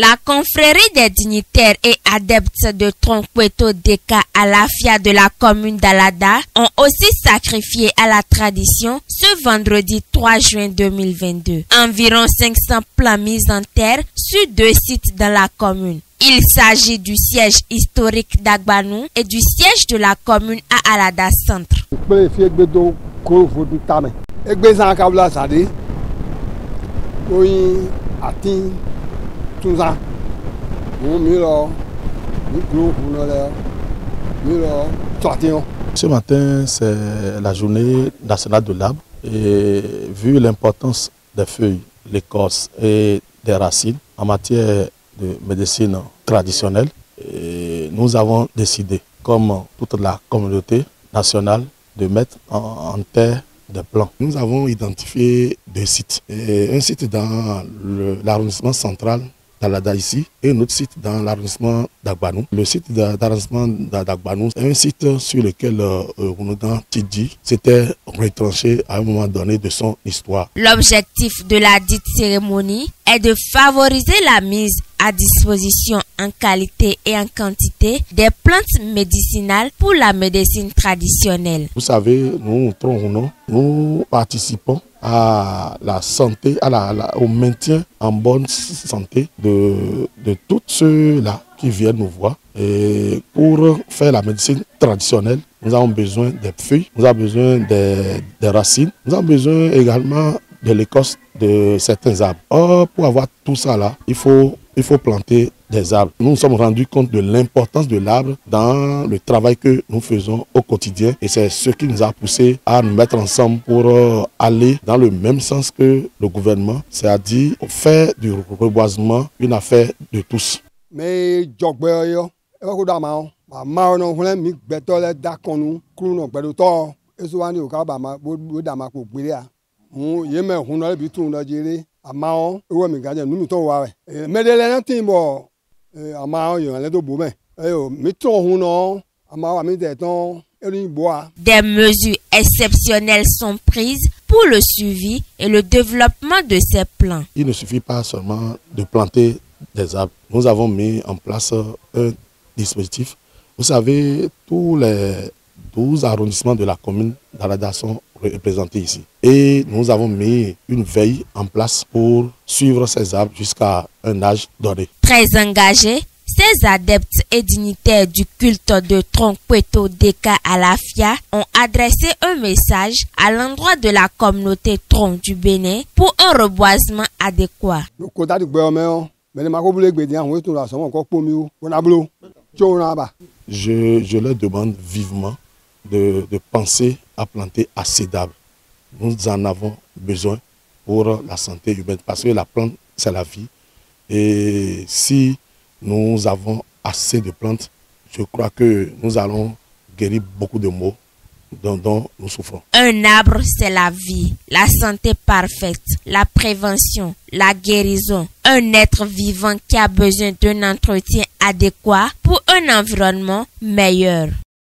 La confrérie des dignitaires et adeptes de Tronkweto Deka Alafia de la commune d'Alada ont aussi sacrifié à la tradition ce vendredi 3 juin 2022. Environ 500 plants mis en terre sur 2 sites dans la commune. Il s'agit du siège historique d'Agbanou et du siège de la commune à Alada Centre. Ce matin, c'est la journée nationale de l'arbre et vu l'importance des feuilles, l'écorce et des racines en matière de médecine traditionnelle, nous avons décidé, comme toute la communauté nationale, de mettre en terre des plants. Nous avons identifié 2 sites. Un site dans l'arrondissement central d'Alada ici et un autre site dans l'arrondissement d'Agbanou. Le site d'arrondissement d'Agbanou est un site sur lequel Rounodan Tidji s'était retranché à un moment donné de son histoire. L'objectif de la dite cérémonie est de favoriser la mise à disposition en qualité et en quantité des plantes médicinales pour la médecine traditionnelle. Vous savez, nous, Tronrouno, nous participons à la santé, au maintien en bonne santé de tous ceux-là qui viennent nous voir. Et pour faire la médecine traditionnelle, nous avons besoin des feuilles, nous avons besoin des racines, nous avons besoin également de l'écorce de certains arbres. Or, pour avoir tout ça là, il faut planter des arbres. Nous nous sommes rendus compte de l'importance de l'arbre dans le travail que nous faisons au quotidien et c'est ce qui nous a poussé à nous mettre ensemble pour aller dans le même sens que le gouvernement, c'est-à-dire faire du reboisement une affaire de tous. Des mesures exceptionnelles sont prises pour le suivi et le développement de ces plants. Il ne suffit pas seulement de planter des arbres. Nous avons mis en place un dispositif. Vous savez, tous les 12 arrondissements de la commune d'Alada sont représentés ici. Et nous avons mis une veille en place pour suivre ces arbres jusqu'à un âge donné. Très engagés, ces adeptes et dignitaires du culte de Tronkweto Deka Alafia ont adressé un message à l'endroit de la communauté Tronc du Bénin pour un reboisement adéquat. Je leur demande vivement de penser à planter assez d'arbres. Nous en avons besoin pour la santé humaine parce que la plante, c'est la vie. Et si nous avons assez de plantes, je crois que nous allons guérir beaucoup de maux dont nous souffrons. Un arbre, c'est la vie, la santé parfaite, la prévention, la guérison. Un être vivant qui a besoin d'un entretien adéquat pour un environnement meilleur.